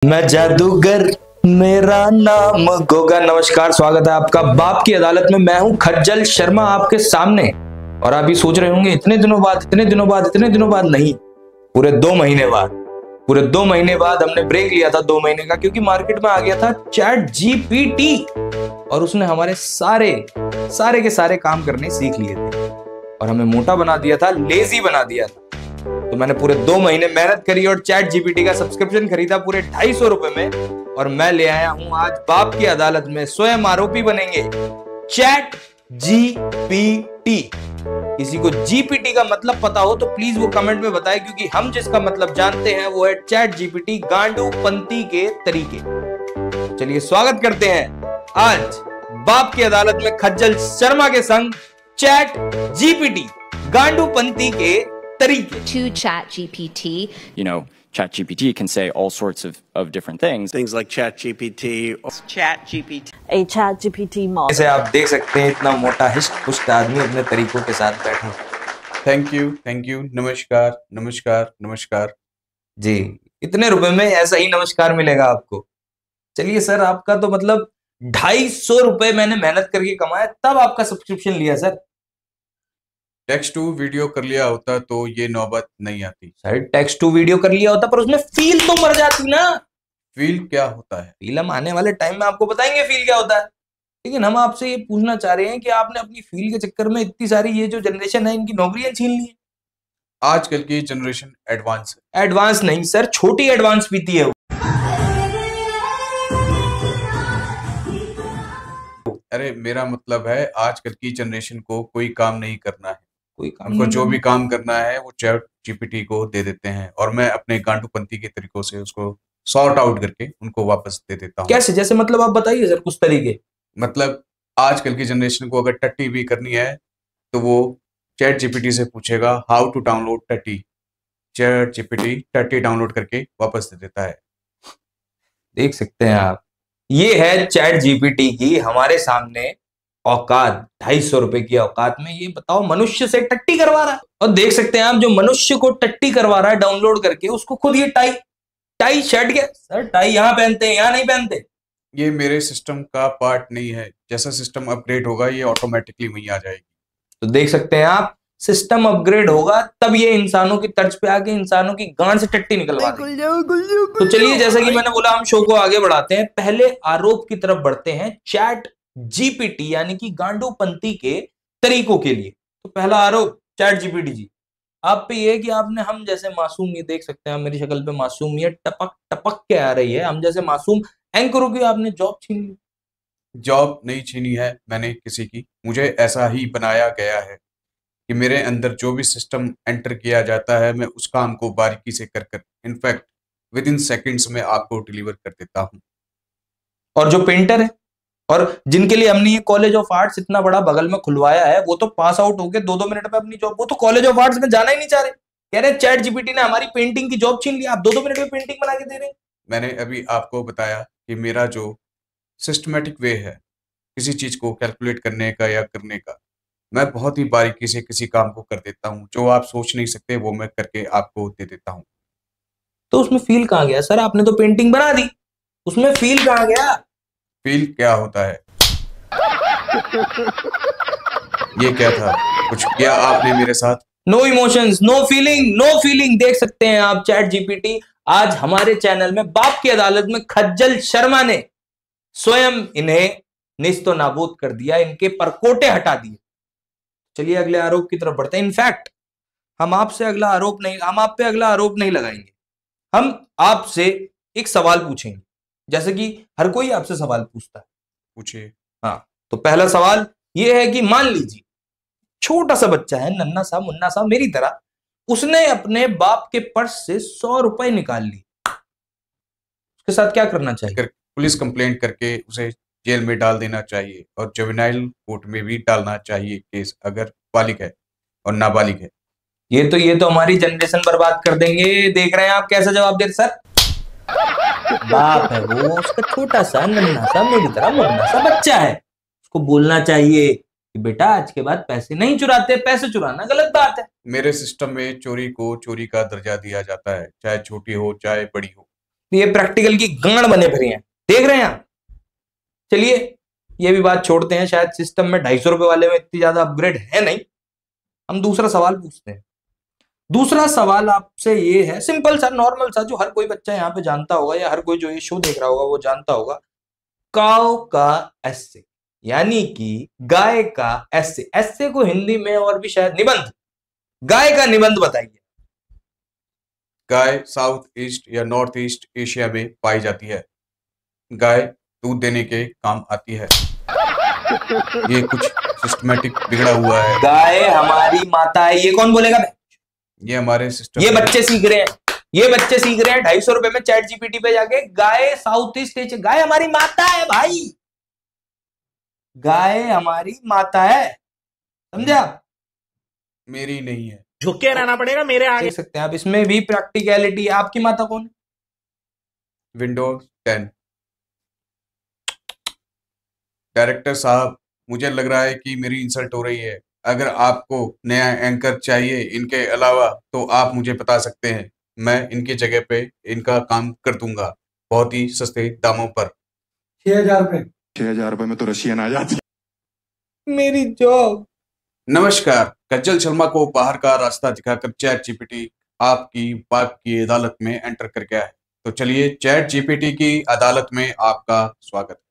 मैं जादूगर, मेरा नाम गोगा। नमस्कार, स्वागत है आपका बाप की अदालत में। मैं हूं खज्जल शर्मा आपके सामने। और आप ये सोच रहे होंगे इतने दिनों बाद नहीं, पूरे 2 महीने बाद। पूरे 2 महीने बाद हमने ब्रेक लिया था, 2 महीने का, क्योंकि मार्केट में आ गया था चैट जीपीटी और उसने हमारे सारे के सारे काम करने सीख लिए थे और हमें मोटा बना दिया था, लेजी बना दिया था। तो मैंने पूरे 2 महीने मेहनत करी और चैट जीपीटी का सब्सक्रिप्शन खरीदा पूरे 250 रुपए में। और मैं ले आया हूं आज बाप की अदालत में, स्वयं आरोपी बनेंगे चैट जीपीटी। किसी को जीपीटी का मतलब पता हो तो प्लीज वो कमेंट में बताएं, क्योंकि हम जिसका मतलब जानते हैं वो है चैट जीपीटी, गांडूपंती के तरीके। चलिए स्वागत करते हैं आज बाप की अदालत में खज्जल शर्मा के संग चैट जीपीटी, गांडूपंती के तरीके। To ChatGPT, you know, ChatGPT can say all sorts of different things. Things like ChatGPT. A ChatGPT model. जैसे आप देख सकते हैं इतना मोटा हिस्ट पुष्ट आदमी अपने तरीकों के साथ बैठा। थैंक यू, नमस्कार। जी, इतने रुपए में ऐसा ही नमस्कार मिलेगा आपको। चलिए सर, आपका तो मतलब 250 रुपए मैंने मेहनत करके कमाया, तब आपका सब्सक्रिप्शन लिया सर। टेक्स्ट टू वीडियो कर लिया होता तो ये नौबत नहीं आती। सर टेक्स्ट टू वीडियो कर लिया होता पर उसमें फील तो मर जाती ना। फील क्या होता है? फील हम आने वाले टाइम में आपको बताएंगे फील क्या होता है। लेकिन हम आपसे ये पूछना चाह रहे हैं कि आपने अपनी फील के चक्कर में इतनी सारी ये जो जनरेशन है इनकी नौकरियां छीन ली है। आजकल की जनरेशन एडवांस है। एडवांस नहीं सर, छोटी एडवांस पीती है वो। अरे मेरा मतलब है आजकल की जनरेशन को कोई काम नहीं करना है, कोई काम उनको नहीं जो करना। भी काम करना है वो चैट जीपीटी को दे देते हैं और मैं अपने गांडूपंती के तरीकों से उसको सॉर्ट आउट करके उनको वापस दे देता हूँ। कैसे? जैसे मतलब आप बताइए सर कुछ तरीके। मतलब आजकल की जनरेशन को अगर टट्टी भी करनी है तो वो चैट जीपीटी से पूछेगा हाउ टू डाउनलोड टट्टी। चैट जीपीटी टट्टी डाउनलोड करके वापस दे देता है। देख सकते हैं आप, ये है चैट जीपीटी की हमारे सामने औकात। 250 रुपए की औकात में ये बताओ मनुष्य से टट्टी करवा रहा है। और देख सकते हैं आप, जो मनुष्य को टट्टी करवा रहा है डाउनलोड करके, उसको खुद ये टाई शर्ट के सर टाई यहाँ पहनते हैं, यहाँ नहीं पहनते। ये मेरे सिस्टम का पार्ट नहीं है, जैसा सिस्टम अपग्रेड होगा ये ऑटोमेटिकली वहीं आ जाएगी। तो देख सकते हैं आप, सिस्टम अपग्रेड होगा तब ये इंसानों की तर्ज पे आके इंसानों की गांड से टट्टी निकलवा देगी। तो चलिए, जैसा कि मैंने बोला, हम शो को आगे बढ़ाते हैं। पहले आरोप की तरफ बढ़ते हैं चैट जीपीटी यानी कि गांडूपंती के तरीकों के लिए। तो पहला आरोप चैट जीपीटी जी आप पे ये है कि आपने हम जैसे मासूम, ये देख सकते हैं आप मेरी शक्ल पे मासूमियत टपक टपक के आ रही है, हम जैसे मासूम एंकरों की आपने जॉब छीन ली। जॉब नहीं छीनी है मैंने किसी की, मुझे ऐसा ही बनाया गया है कि मेरे अंदर जो भी सिस्टम एंटर किया जाता है मैं उस काम को बारीकी से कर इनफैक्ट विद इन सेकेंड्स में आपको डिलीवर कर देता हूँ। और जो पेंटर है और जिनके लिए हमने ये कॉलेज ऑफ आर्ट्स इतना बड़ा बगल में खुलवाया है, वो तो पास आउट होके 2-2 मिनट में अपनी जॉब, वो तो कॉलेज ऑफ आर्ट्स में जाना ही नहीं चाह रहे। कह रहे चैट जीपीटी ने हमारी पेंटिंग की जॉब छीन ली, आप 2-2 मिनट में पेंटिंग बना के दे रहे हैं। मैंने अभी आपको बताया कि मेरा जो सिस्टमेटिक वे है किसी चीज को कैलकुलेट करने का या करने का, मैं बहुत ही बारीकी से किसी काम को कर देता हूँ। जो आप सोच नहीं सकते वो मैं करके आपको दे देता हूँ। तो उसमें फील कहाँ गया सर? आपने तो पेंटिंग बना दी, उसमें फील कहाँ गया? फील क्या होता है? ये क्या था? कुछ किया आपने मेरे साथ? No emotions, no feeling, no feeling. देख सकते हैं आप, चैट जीपीटी आज हमारे चैनल में बाप की अदालत में खज्जल शर्मा ने स्वयं इन्हें निस्तो नाबूद कर दिया, इनके परकोटे हटा दिए। चलिए अगले आरोप की तरफ बढ़ते हैं। इनफैक्ट हम आप पे अगला आरोप नहीं लगाएंगे, हम आपसे एक सवाल पूछेंगे, जैसे कि हर कोई आपसे सवाल पूछता है। पूछिए। हाँ, तो पहला सवाल ये है कि मान लीजिए छोटा सा बच्चा है, नन्ना सा मुन्ना सा मेरी तरह, उसने अपने बाप के पर्स से 100 रुपए निकाल ली, उसके साथ क्या करना चाहिए? पुलिस कंप्लेंट करके उसे जेल में डाल देना चाहिए और जुवेनाइल कोर्ट में भी डालना चाहिए केस, अगर बालिग है और नाबालिग है। ये तो हमारी जनरेशन बर्बाद कर देंगे। देख रहे हैं आप कैसा जवाब दे रहे सर। बाप है वो, उसका छोटा सा नन्ना सा मेरी तरह मुन्ना सा बच्चा है, उसको बोलना चाहिए कि बेटा आज के बाद पैसे नहीं चुराते, पैसे चुराना गलत बात है। मेरे सिस्टम में चोरी को चोरी का दर्जा दिया जाता है, चाहे छोटी हो चाहे बड़ी हो। ये प्रैक्टिकल की गांड बने फिरे हैं, देख रहे हैं आप। चलिए ये भी बात छोड़ते हैं, शायद सिस्टम में 250 रुपए वाले में इतनी ज्यादा अपग्रेड है नहीं। हम दूसरा सवाल पूछते हैं। दूसरा सवाल आपसे ये है, सिंपल सा नॉर्मल सा, जो हर कोई बच्चा यहाँ पे जानता होगा या हर कोई जो ये शो देख रहा होगा वो जानता होगा। काऊ का एस्से यानी कि गाय का एस्से, एस्से को हिंदी में और भी शायद निबंध, गाय का निबंध बताइए। गाय साउथ ईस्ट या नॉर्थ ईस्ट एशिया में पाई जाती है। गाय दूध देने के काम आती है। ये कुछ सिस्टमेटिक बिगड़ा हुआ है। गाय हमारी माता है, ये कौन बोलेगा? ये हमारे सिस्टम, ये बच्चे सीख रहे हैं, ये बच्चे सीख रहे हैं 250 रुपए में चैट जीपीटी पे जाके। गाय साउथ ईस्ट एशिया, गाय हमारी माता है भाई, गाय हमारी माता है, समझे आप? मेरी नहीं है। झुक के रहना पड़ेगा मेरे आगे। देख सकते हैं आप, इसमें भी प्रैक्टिकलिटी। आपकी माता कौन है? विंडोज 10। डायरेक्टर साहब, मुझे लग रहा है कि मेरी इंसल्ट हो रही है। अगर आपको नया एंकर चाहिए इनके अलावा तो आप मुझे बता सकते हैं, मैं इनकी जगह पे इनका काम कर दूंगा बहुत ही सस्ते दामों पर। 6,000 रुपए। 6,000 रुपए में तो रशियन आ जाती। मेरी जॉब। नमस्कार, कज्जल शर्मा को बाहर का रास्ता दिखाकर चैट जीपीटी आपकी बाप की अदालत में एंटर कर गया है। तो चलिए चैट जीपीटी की अदालत में आपका स्वागत है।